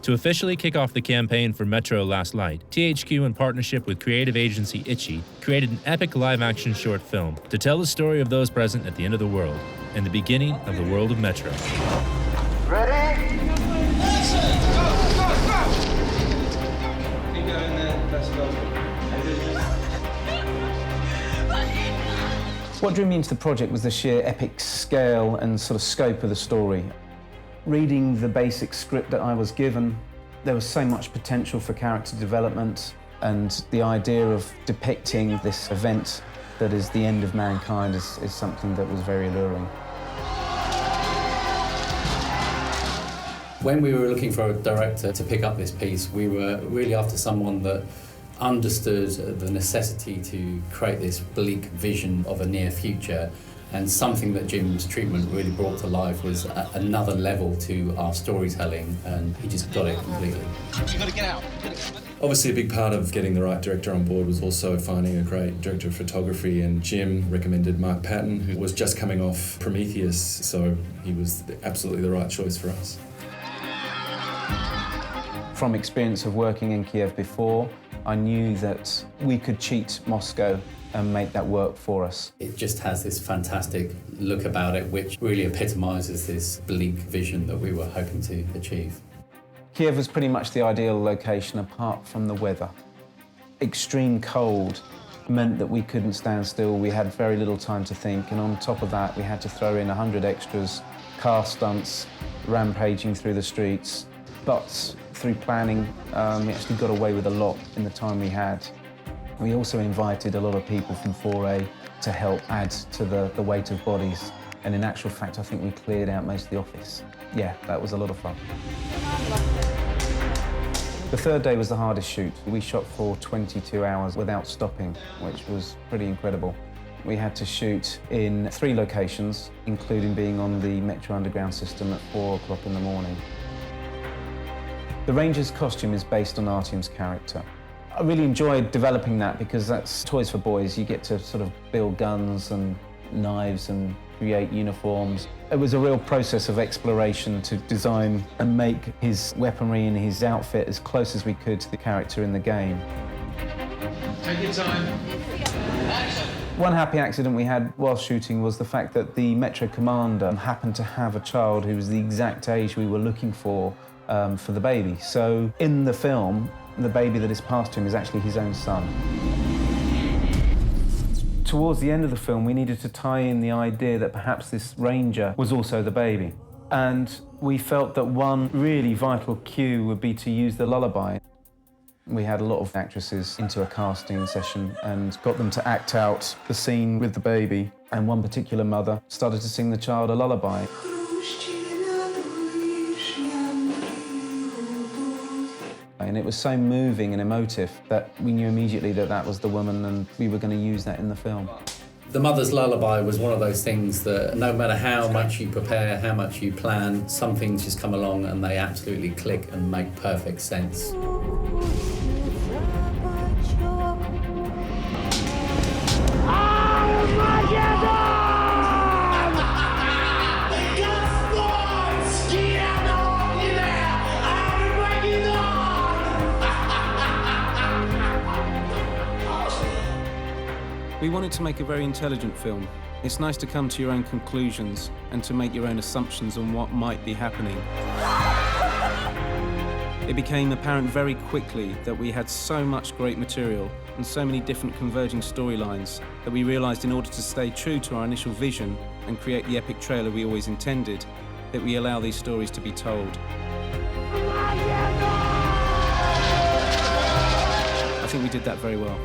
To officially kick off the campaign for Metro Last Light, THQ, in partnership with creative agency Itchy, created an epic live-action short film to tell the story of those present at the end of the world and the beginning of the world of Metro. Ready? Action! Go, go, go! Keep going there. Let's go. What drew me into the project was the sheer epic scale and sort of scope of the story. Reading the basic script that I was given, there was so much potential for character development, and the idea of depicting this event that is the end of mankind is something that was very alluring. When we were looking for a director to pick up this piece, we were really after someone that understood the necessity to create this bleak vision of a near future, and something that Jim's treatment really brought to life was another level to our storytelling, and he just got it completely. You gotta get out. Obviously a big part of getting the right director on board was also finding a great director of photography, and Jim recommended Mark Patton, who was just coming off Prometheus, so he was absolutely the right choice for us. From experience of working in Kiev before, I knew that we could cheat Moscow and make that work for us. It just has this fantastic look about it, which really epitomises this bleak vision that we were hoping to achieve. Kiev was pretty much the ideal location apart from the weather. Extreme cold meant that we couldn't stand still, we had very little time to think, and on top of that we had to throw in 100 extras, car stunts, rampaging through the streets. But through planning, we actually got away with a lot in the time we had. We also invited a lot of people from 4A to help add to the weight of bodies. And in actual fact, I think we cleared out most of the office. Yeah, that was a lot of fun. The third day was the hardest shoot. We shot for 22 hours without stopping, which was pretty incredible. We had to shoot in 3 locations, including being on the Metro Underground system at 4 o'clock in the morning. The Ranger's costume is based on Artyom's character. I really enjoyed developing that because that's toys for boys. You get to sort of build guns and knives and create uniforms. It was a real process of exploration to design and make his weaponry and his outfit as close as we could to the character in the game. Take your time. Action! One happy accident we had while shooting was the fact that the Metro commander happened to have a child who was the exact age we were looking for the baby. So in the film, the baby that is passed to him is actually his own son. Towards the end of the film, we needed to tie in the idea that perhaps this ranger was also the baby. And we felt that one really vital cue would be to use the lullaby. We had a lot of actresses into a casting session and got them to act out the scene with the baby. And one particular mother started to sing the child a lullaby. And it was so moving and emotive that we knew immediately that that was the woman, and we were going to use that in the film. The Mother's Lullaby was one of those things that no matter how much you prepare, how much you plan, some things just come along and they absolutely click and make perfect sense. We wanted to make a very intelligent film. It's nice to come to your own conclusions and to make your own assumptions on what might be happening. It became apparent very quickly that we had so much great material and so many different converging storylines that we realized in order to stay true to our initial vision and create the epic trailer we always intended, that we allow these stories to be told. I think we did that very well.